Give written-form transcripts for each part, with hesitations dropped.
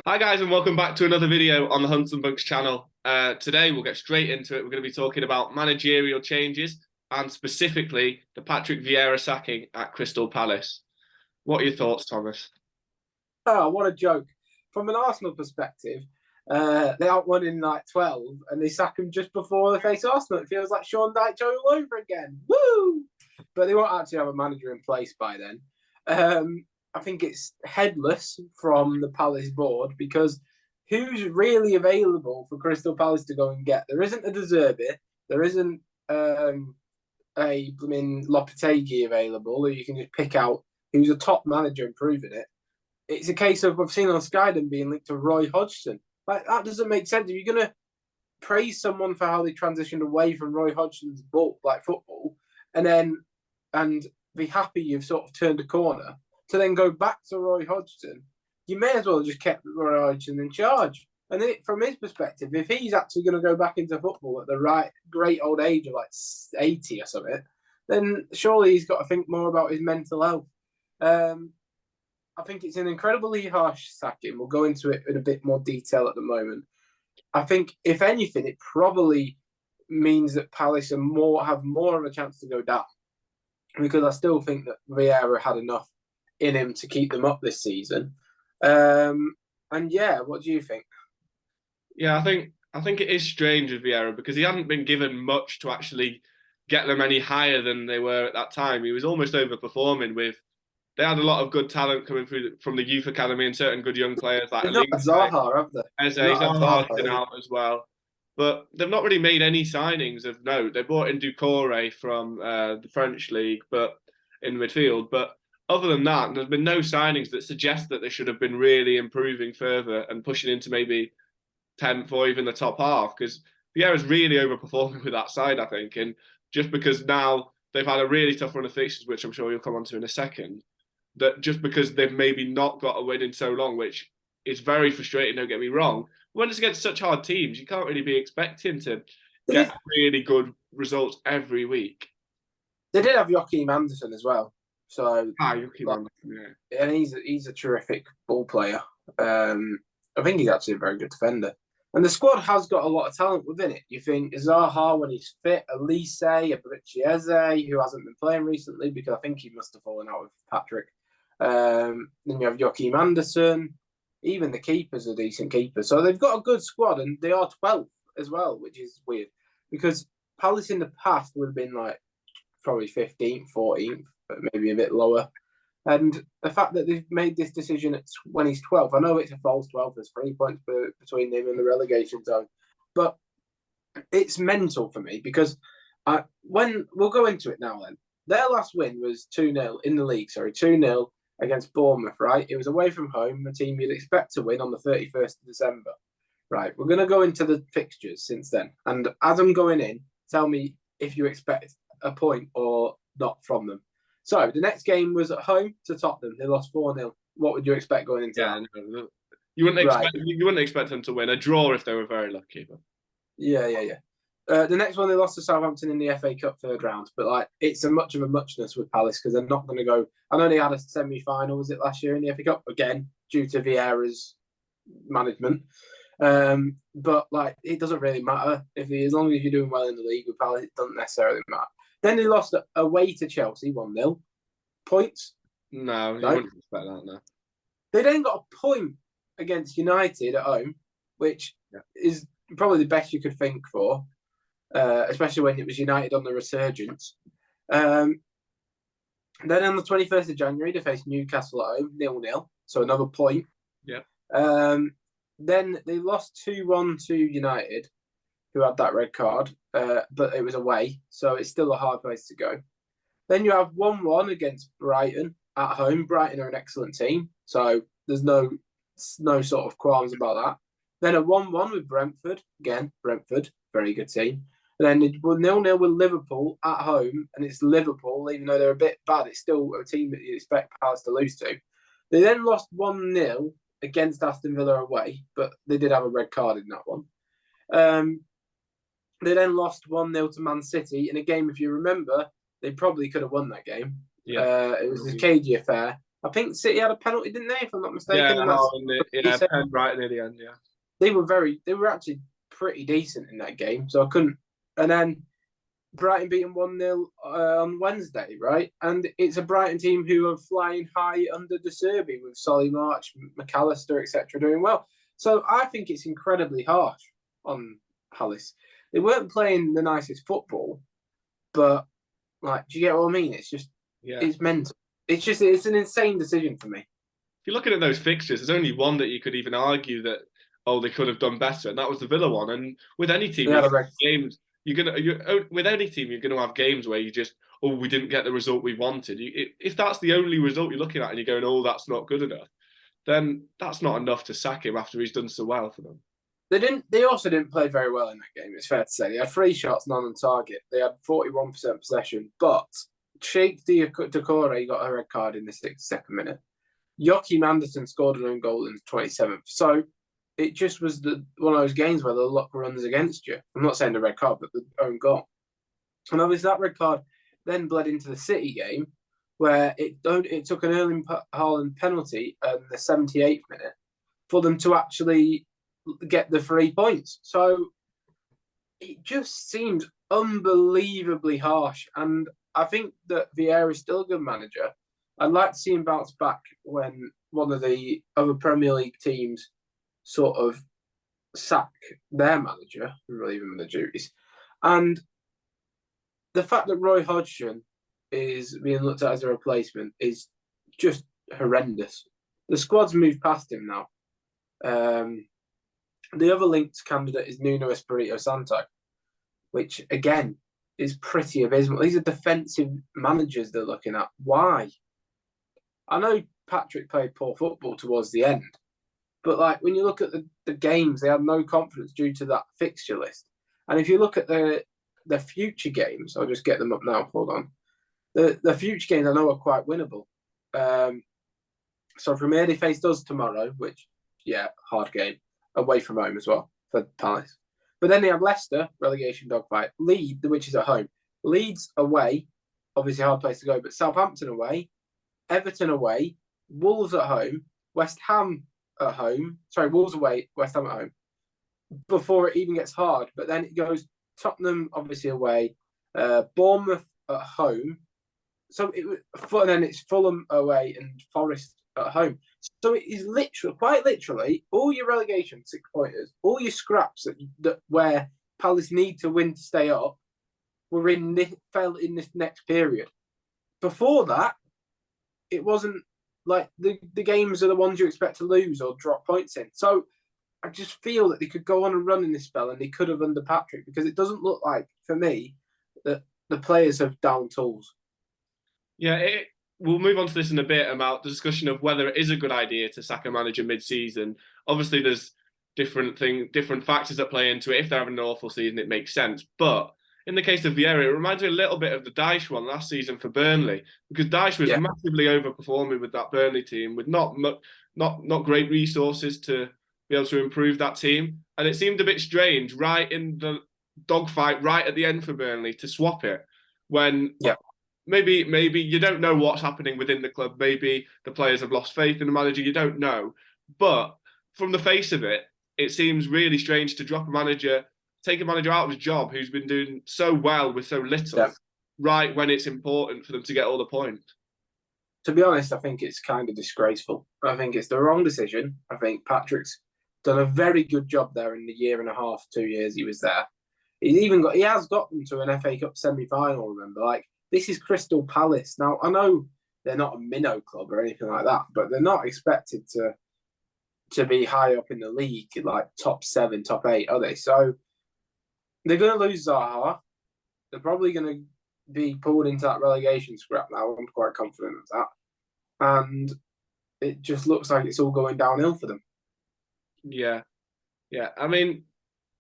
Hi guys, and welcome back to another video on the Hunts and Bunks channel. Today we'll get straight into it. We're going to be talking about managerial changes and specifically the Patrick Vieira sacking at Crystal Palace. What are your thoughts, Thomas? Oh, what a joke. From an Arsenal perspective, they outwon in like 12 and they sack him just before they face Arsenal. It feels like Sean Dyche all over again. Woo! But they won't actually have a manager in place by then. I think it's headless from the Palace board because who's really available for Crystal Palace to go and get? There isn't a De Zerbi. There isn't Lopetegui available who you can just pick out who's a top manager improving it. It's a case of I've seen on Sky them being linked to Roy Hodgson. Like that doesn't make sense. If you're gonna praise someone for how they transitioned away from Roy Hodgson's football, and be happy you've sort of turned a corner, to then go back to Roy Hodgson, you may as well have just kept Roy Hodgson in charge. And from his perspective, if he's actually going to go back into football at the right great old age of like 80 or something, then surely he's got to think more about his mental health. I think it's an incredibly harsh sacking. We'll go into it in a bit more detail at the moment. I think, if anything, it probably means that Palace have more of a chance to go down because I still think that Vieira had enough in him to keep them up this season. And yeah, what do you think? Yeah, I think it is strange with Vieira because he hadn't been given much to actually get them any higher than they were at that time. He was almost overperforming with. They had a lot of good talent coming through from the youth academy and certain good young players like They've not had Links. Zaha, have they? Eze, They've not had Zaha's been Zaha. out as well. But they've not really made any signings of note. They brought in Doucouré from the French league, but in midfield. But other than that, there's been no signings that suggest that they should have been really improving further and pushing into maybe 10th or even the top half. Because Vieira's really overperforming with that side, I think. And just because now they've had a really tough run of fixtures, which I'm sure you'll come on to in a second, that just because they've maybe not got a win in so long, which is very frustrating, don't get me wrong. When it's against such hard teams, you can't really be expecting to They get did, really good results every week. they did have Joachim Anderson as well. So, Ah, Yuki like, man, yeah. and he's a terrific ball player. I think he's actually a very good defender. And the squad has got a lot of talent within it. You think Zaha when he's fit, Elise, Eze, who hasn't been playing recently because I think he must have fallen out with Patrick. Then you have Joachim Anderson. Even the keepers are decent keepers. So they've got a good squad and they are 12th as well, which is weird because Palace in the past would have been like probably 15th, 14th, but maybe a bit lower. And the fact that they've made this decision when he's 12, I know it's a false 12, there's 3 points between him and the relegation zone, but it's mental for me because when we'll go into it now then. Their last win was 2-0 in the league, 2-0 against Bournemouth, right? It was away from home, a team you'd expect to win on the 31st of December. Right, we're going to go into the fixtures since then. And as I'm going in, tell me if you expect a point or not from them. So the next game was at home to Tottenham. They lost 4-0. What would you expect going into Yeah, that? no, Right. you wouldn't expect them to win a draw if they were very lucky. But Yeah. The next one they lost to Southampton in the FA Cup third round, but like it's a much of a muchness with Palace because they're not going to go. I know they had a semi-final, was it last year in the FA Cup again due to Vieira's management. But like it doesn't really matter as long as you're doing well in the league with Palace, it doesn't necessarily matter. Then they lost away to Chelsea 1-0. Points? no, you No. wouldn't expect that. No. They then got a point against United at home, which Yeah. is probably the best you could think for, especially when it was United on the resurgence. Um, then on the 21st of January, they faced Newcastle at home, 0-0, so another point. Yeah. Um, then they lost 2-1 to United, who had that red card, but it was away, so it's still a hard place to go. Then you have 1-1 against Brighton at home. Brighton are an excellent team, so there's no sort of qualms about that. Then a 1-1 with Brentford. Again, Brentford, very good team. And then 0-0 with Liverpool at home, and it's Liverpool, even though they're a bit bad, it's still a team that you expect Palace to lose to. They then lost 1-0 against Aston Villa away, but they did have a red card in that one. They then lost 1-0 to Man City in a game, if you remember, they probably could have won that game. Yeah. It was a cagey affair. I think City had a penalty, didn't they? If I'm not Yeah, mistaken, and that's Haaland, yeah, pen right near the end. Yeah, they were actually pretty decent in that game. So I couldn't. And then Brighton beating 1-0 on Wednesday, right? And it's a Brighton team who are flying high under De Serbi with Solly March, McAllister, etc., doing well. So I think it's incredibly harsh on Palace. They weren't playing the nicest football, but like, do you get what I mean? It's just yeah. it's mental. It's an insane decision for me. If you're looking at those fixtures, there's only one that you could even argue that they could have done better, and that was the Villa one. And with any team, They you had a get rec- games. With any team, you're gonna have games where you just we didn't get the result we wanted. If that's the only result you're looking at, and you're going that's not good enough, then that's not enough to sack him after he's done so well for them. They also didn't play very well in that game. It's fair to say they had 3 shots, none on target. They had 41% possession, but Sheikh Decore got a red card in the 62nd minute. Joachim Anderson scored an own goal in the 27th. So it just was one of those games where the luck runs against you. I'm not saying the red card, but the own goal. And obviously that red card then bled into the City game, where it took an Erling Haaland penalty in the 78th minute for them to actually get the 3 points. So it just seems unbelievably harsh. And I think that Vieira is still a good manager. I'd like to see him bounce back when one of the other Premier League teams sort of sack their manager and relieve him of the duties. And the fact that Roy Hodgson is being looked at as a replacement is just horrendous. The squad's moved past him now. The other linked candidate is Nuno Espirito Santo, which again is pretty abysmal. These are defensive managers they're looking at. Why? I know Patrick played poor football towards the end, but like when you look at the games, they had no confidence due to that fixture list. And if you look at the future games, I'll just get them up now. Hold on. The future games I know are quite winnable. So from here they face us tomorrow, which hard game away from home as well for Palace. But then they have Leicester relegation dogfight, Leeds, which is at home, Leeds away, obviously a hard place to go, but Southampton away, Everton away, Wolves at home, West Ham at home. Sorry, Wolves away, West Ham at home. Before it even gets hard, but then it goes Tottenham obviously away, Bournemouth at home. So and then it's Fulham away and Forest at home. So it is quite literally, all your relegation 6-pointers, all your scraps that where Palace need to win to stay up, fell in this next period. Before that, it wasn't like the games are the ones you expect to lose or drop points in. So I just feel that they could go on a run in this spell, and they could have under Patrick, because it doesn't look like, for me, that the players have down tools. Yeah, we'll move on to this in a bit about the discussion of whether it is a good idea to sack a manager mid-season. Obviously, there's different factors that play into it. If they're having an awful season, it makes sense. But in the case of Vieira, it reminds me a little bit of the Dyche one last season for Burnley, because Dyche was massively overperforming with that Burnley team with not great resources to be able to improve that team. And it seemed a bit strange right in the dogfight right at the end for Burnley to swap it when maybe you don't know what's happening within the club. Maybe the players have lost faith in the manager. You don't know. But from the face of it, it seems really strange to drop a manager, take a manager out of his job who's been doing so well with so little, right when it's important for them to get all the points. To be honest, I think it's kind of disgraceful. I think it's the wrong decision. I think Patrick's done a very good job there in the year and a half, 2 years he was there. He has got them to an FA Cup semi-final, remember? Like, this is Crystal Palace. Now, I know they're not a minnow club or anything like that, but they're not expected to be high up in the league, like top 7, top 8, are they? So they're going to lose Zaha. They're probably going to be pulled into that relegation scrap now. I'm quite confident of that. And it just looks like it's all going downhill for them. Yeah. I mean,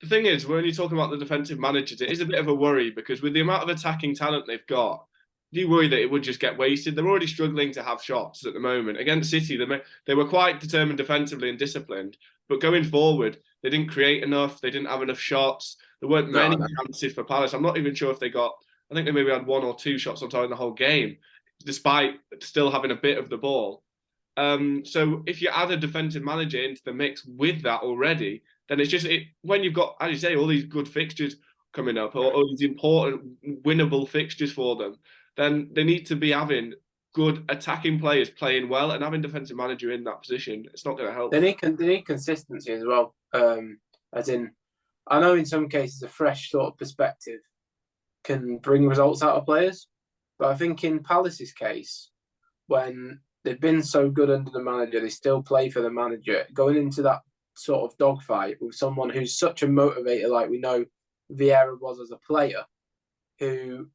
the thing is, when you talk about the defensive managers, it is a bit of a worry, because with the amount of attacking talent they've got, do you worry that it would just get wasted? They're already struggling to have shots at the moment. Against City, they were quite determined defensively and disciplined, but going forward, they didn't create enough. They didn't have enough shots. There weren't many chances for Palace. I'm not even sure if they got, I think they maybe had 1 or 2 shots on target in the whole game, despite still having a bit of the ball. So if you add a defensive manager into the mix with that already, then it's just when you've got, as you say, all these good fixtures coming up, or these important winnable fixtures for them, then they need to be having good attacking players playing well, and having defensive manager in that position, it's not going to help. They need consistency as well. As in, I know in some cases a fresh sort of perspective can bring results out of players, but I think in Palace's case, when they've been so good under the manager, they still play for the manager. Going into that sort of dogfight with someone who's such a motivator, like we know Vieira was as a player, who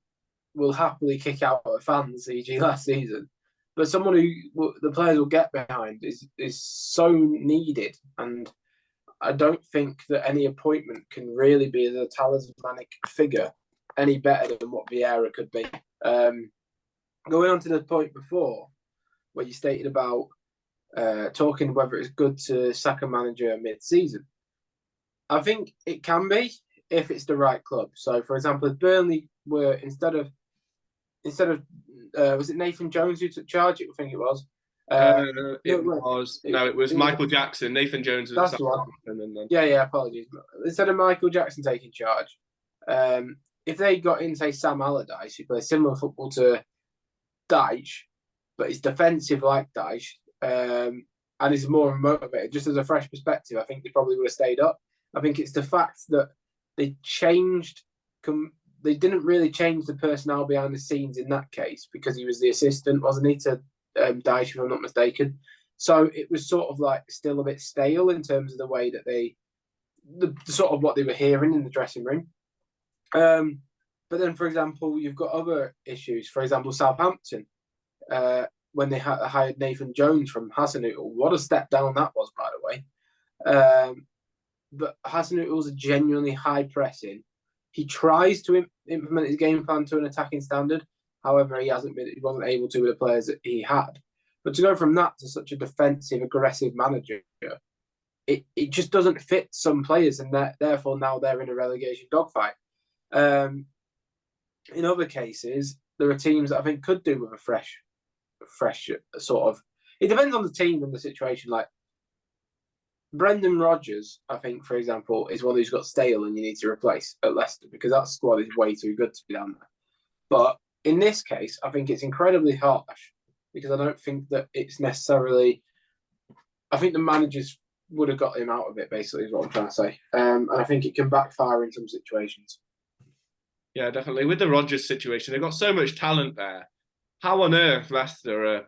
will happily kick out at fans, e.g. last season. But someone who the players will get behind is so needed, and I don't think that any appointment can really be as a talismanic figure any better than what Vieira could be. Going on to the point before, where you stated about talking whether it's good to sack a manager mid-season, I think it can be if it's the right club. So, for example, if Burnley were instead of was it Nathan Jones who took charge? I think it was. It was Michael Jackson. Nathan Jones was that's the one. Yeah. Apologies. Instead of Michael Jackson taking charge, if they got in, say, Sam Allardyce, who plays similar football to Dyche, but he's defensive like Dyche, and is more motivated, just as a fresh perspective, I think they probably would have stayed up. I think it's the fact that they changed. They didn't really change the personnel behind the scenes in that case, because he was the assistant, wasn't he, to Dyche, if I'm not mistaken. So it was sort of like still a bit stale in terms of the way that the sort of what they were hearing in the dressing room. But then, for example, you've got other issues. For example, Southampton, when they hired Nathan Jones from Hasenhüttl, what a step down that was, by the way. But Hasenhüttl's a genuinely high pressing. He tries to implement his game plan to an attacking standard. However, he wasn't able to with the players that he had. But to go from that to such a defensive, aggressive manager, it just doesn't fit some players, and therefore now they're in a relegation dogfight. In other cases, there are teams that I think could do with a fresh sort of. It depends on the team and the situation. Like Brendan Rodgers, I think, for example, is one who's got stale and you need to replace at Leicester, because that squad is way too good to be down there. But in this case, I think it's incredibly harsh, because I don't think that it's necessarily. I think the managers would have got him out of it, basically, is what I'm trying to say. And I think it can backfire in some situations. Yeah, definitely. With the Rodgers situation, they've got so much talent there. How on earth Leicester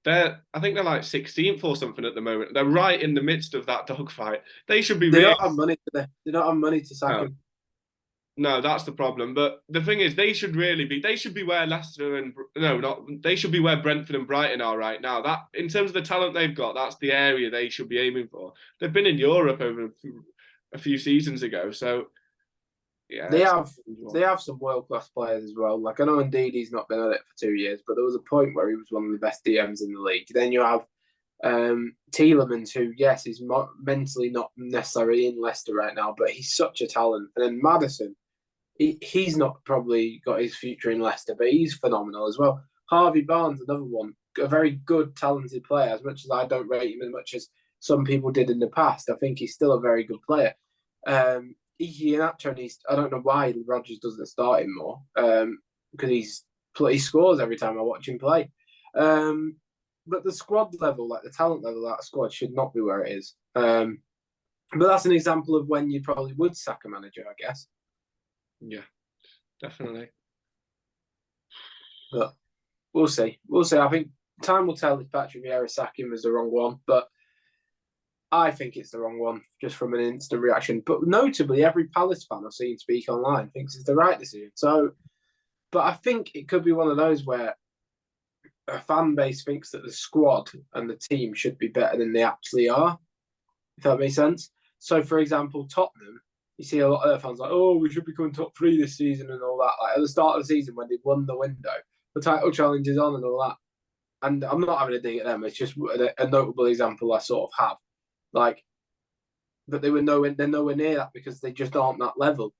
I think they're like 16th or something at the moment. They're right in the midst of that dogfight. They should be. They don't have money. They don't have money to sack him. No, that's the problem. But the thing is, they should be where Leicester and they should be where Brentford and Brighton are right now. That, in terms of the talent they've got, that's the area they should be aiming for. They've been in Europe over a few seasons ago, so yeah. They have some world-class players as well. Like, I know indeed he's not been at it for 2 years, but there was a point where he was one of the best DMs in the league. Then you have Tielemans, who, yes, is mentally not necessarily in Leicester right now, but he's such a talent. And then Maddison, he's not probably got his future in Leicester, but he's phenomenal as well. Harvey Barnes, another one, a very good, talented player. As much as I don't rate him as much as some people did in the past, I think he's still a very good player. Iheanacho, I don't know why Rodgers doesn't start him more, because he scores every time I watch him play. But the squad level, like the talent level of that squad, should not be where it is. But that's an example of when you probably would sack a manager, I guess. Yeah, definitely. But we'll see. I think time will tell if Patrick Vieira sacking was the wrong one, but I think it's the wrong one, just from an instant reaction. But notably, every Palace fan I've seen speak online thinks it's the right decision. So, but I think it could be one of those where a fan base thinks that the squad and the team should be better than they actually are, if that makes sense. So, for example, Tottenham, you see a lot of their fans like, oh, we should be coming top 3 this season and all that. Like at the start of the season when they won the window, the title challenge is on and all that. And I'm not having a dig at them. It's just a notable example I sort of have. Like, but they're nowhere near that, because they just aren't that level.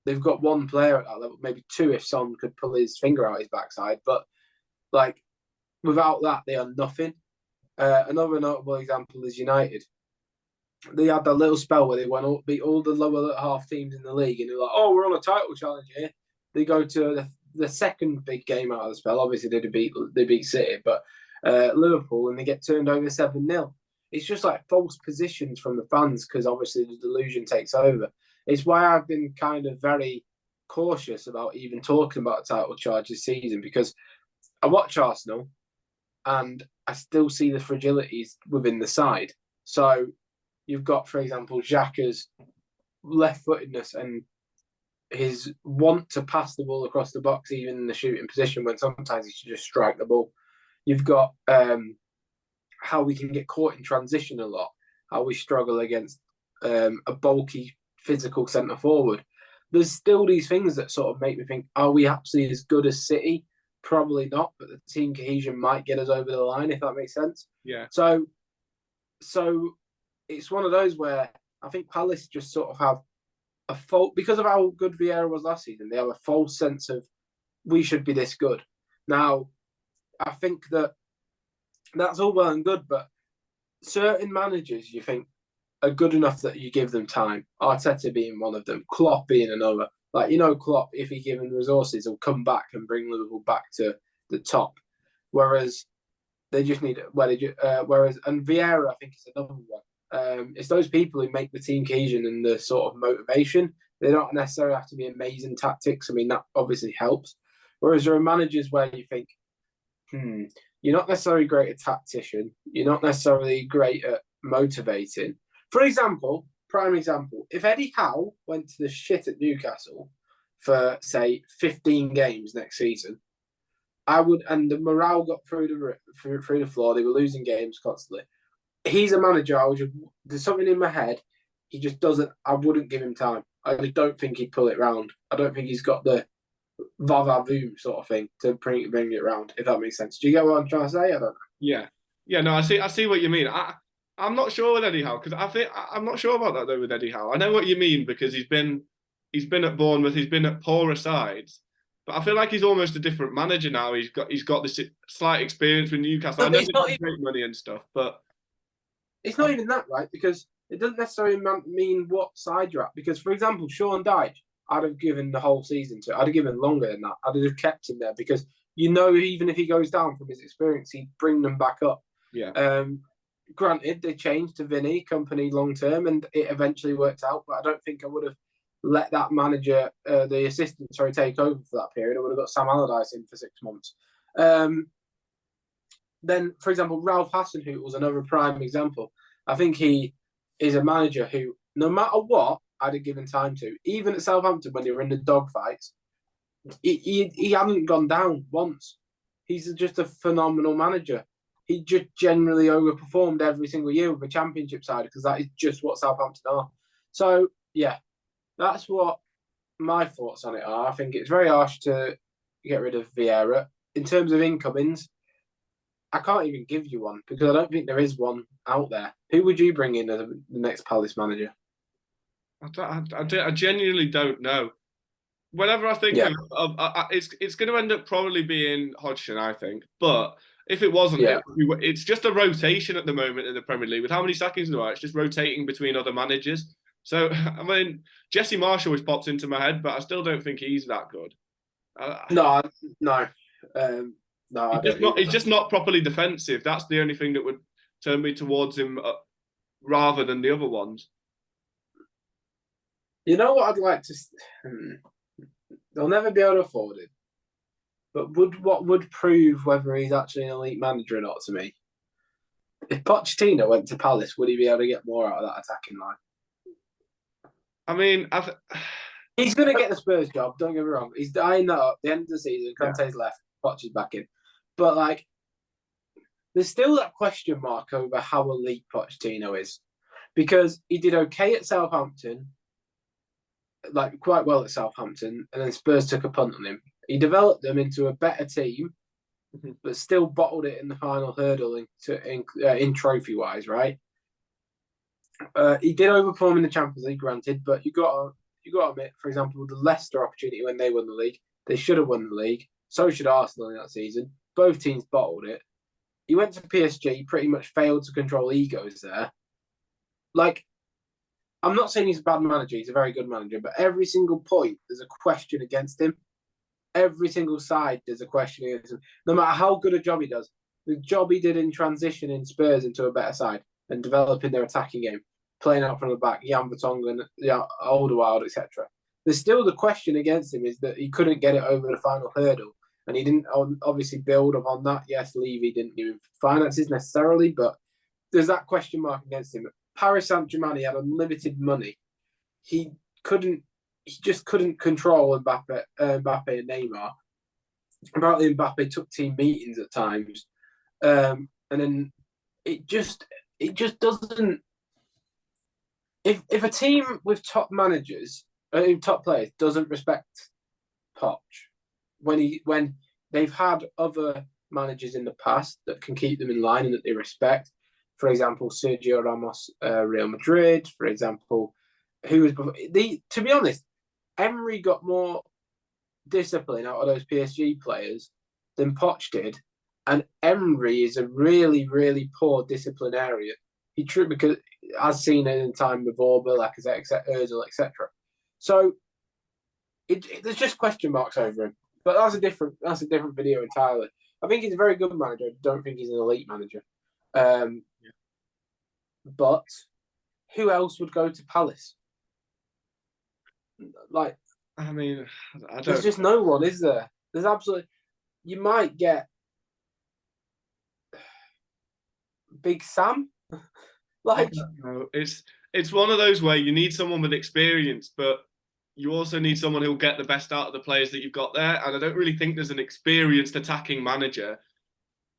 They've got one player at that level, maybe 2 if Son could pull his finger out his backside. But like, without that, they are nothing. Another notable example is United. They had that little spell where they beat all the lower half teams in the league, and they're like, "Oh, we're on a title challenge here." They go to the second big game out of the spell. Obviously, they beat City, but Liverpool, and they get turned over 7-0. It's just like false positions from the fans because obviously the delusion takes over. It's why I've been kind of very cautious about even talking about a title charge this season because I watch Arsenal and I still see the fragilities within the side. So you've got, for example, Xhaka's left-footedness and his want to pass the ball across the box, even in the shooting position, when sometimes he should just strike the ball. You've got how we can get caught in transition a lot, how we struggle against a bulky, physical centre forward. There's still these things that sort of make me think, are we actually as good as City? Probably not, but the team cohesion might get us over the line, if that makes sense. Yeah. So it's one of those where I think Palace just sort of have a fault because of how good Vieira was last season. They have a false sense of we should be this good. Now, I think that's all well and good, but certain managers you think are good enough that you give them time. Arteta being one of them, Klopp being another. Like, Klopp, if he given resources, will come back and bring Liverpool back to the top. Whereas they just need and Vieira, I think, is another one. It's those people who make the team cohesion and the sort of motivation. They don't necessarily have to be amazing tactics. I mean, that obviously helps. Whereas there are managers where you think, you're not necessarily great at tactician. You're not necessarily great at motivating. For example, prime example, if Eddie Howe went to the shit at Newcastle for, say, 15 games next season, and the morale got through the floor. They were losing games constantly. He's a manager. There's something in my head. He just doesn't. I wouldn't give him time. I just don't think he'd pull it round. I don't think he's got the va-va-voom sort of thing to bring it round. If that makes sense. Do you get what I'm trying to say? I don't know. Yeah. No, I see what you mean. I'm not sure with Eddie Howe because I'm not sure about that though with Eddie Howe. I know what you mean because he's been at Bournemouth, he's been at poorer sides, but I feel like he's almost a different manager now. He's got this slight experience with Newcastle. I know they've got great money and stuff, but it's not even that, right? Because it doesn't necessarily mean what side you're at. Because, for example, Sean Dyche, I'd have given the whole season to. I'd have given longer than that. I'd have kept him there because even if he goes down from his experience, he'd bring them back up. Yeah. Granted, they changed to Vinny company long term, and it eventually worked out. But I don't think I would have let that manager, the assistant, take over for that period. I would have got Sam Allardyce in for 6 months. Then, for example, Ralph Hasenhüttl was another prime example. I think he is a manager who, no matter what, I'd have given time to. Even at Southampton, when they were in the dogfights, he hadn't gone down once. He's just a phenomenal manager. He just generally overperformed every single year with a championship side because that is just what Southampton are. So, yeah, that's what my thoughts on it are. I think it's very harsh to get rid of Vieira. In terms of incomings, I can't even give you one because I don't think there is one out there. Who would you bring in as the next Palace manager? I genuinely don't know. Whenever I think of it's going to end up probably being Hodgson, I think. But if it wasn't, it's just a rotation at the moment in the Premier League. With how many sackings there are, it's just rotating between other managers. So, I mean, Jesse Marsh always pops into my head, but I still don't think he's that good. No. He's just not properly defensive. That's the only thing that would turn me towards him rather than the other ones. You know what I'd like to... They'll never be able to afford it. But what would prove whether he's actually an elite manager or not to me? If Pochettino went to Palace, would he be able to get more out of that attacking line? I mean, he's going to get the Spurs job, don't get me wrong. He's dying that up. The end of the season, Conte's left, Poch is back in. But, there's still that question mark over how elite Pochettino is. Because he did okay at Southampton, quite well at Southampton, and then Spurs took a punt on him. He developed them into a better team, but still bottled it in the final hurdle in trophy-wise, right? He did overperform in the Champions League, granted, but you got to admit, for example, the Leicester opportunity when they won the league, they should have won the league. So should Arsenal in that season. Both teams bottled it. He went to PSG, pretty much failed to control egos there. Like, I'm not saying he's a bad manager, he's a very good manager, but every single point there's a question against him. Every single side there's a question against him. No matter how good a job he does, the job he did in transitioning Spurs into a better side and developing their attacking game, playing out from the back, Jan Vertonghen, Alderweireld, etc. There's still the question against him is that he couldn't get it over the final hurdle. And he didn't obviously build upon that. Yes, Levy didn't give him finances necessarily, but there's that question mark against him. Paris Saint-Germain, he had unlimited money. He just couldn't control Mbappe and Neymar. Apparently, Mbappe took team meetings at times, and then it just doesn't. If a team with top managers, top players, doesn't respect Poch, when they've had other managers in the past that can keep them in line and that they respect. For example, Sergio Ramos, Real Madrid. For example, who was to be honest, Emery got more discipline out of those PSG players than Poch did, and Emery is a really, really poor disciplinarian. He true because as seen in time with Orba, Lacazette, Özil, etc. So there's just question marks over him. But that's a different video entirely. I think he's a very good manager. I don't think he's an elite manager. But who else would go to Palace? Like, I mean, I don't. There's just no one, is there? There's absolutely. You might get Big Sam. Like, no, it's one of those where you need someone with experience, but you also need someone who'll get the best out of the players that you've got there. And I don't really think there's an experienced attacking manager,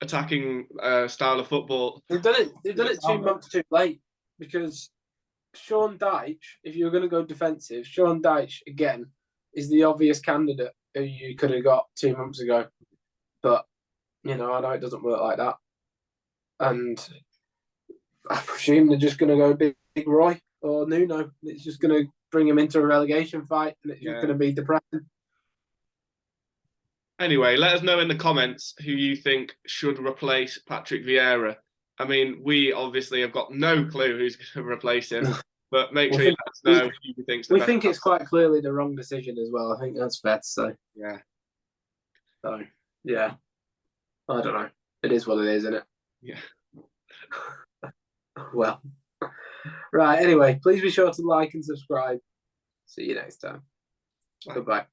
attacking style of football. They've done it 2 months too late because Sean Dyche, if you were going to go defensive, Sean Dyche again is the obvious candidate who you could have got 2 months ago. But I know it doesn't work like that, and I presume they're just going to go Big Roy or Nuno. It's just going to bring him into a relegation fight, and it's just going to be depressing. Anyway, let us know in the comments who you think should replace Patrick Vieira. I mean, we obviously have got no clue who's going to replace him, but make sure you let us know who you think's the best. We think it's quite clearly the wrong decision as well. I think that's fair to say. Yeah. So, yeah. I don't know. It is what it is, isn't it? Yeah. Well. Right, anyway, please be sure to like and subscribe. See you next time. Bye. Goodbye.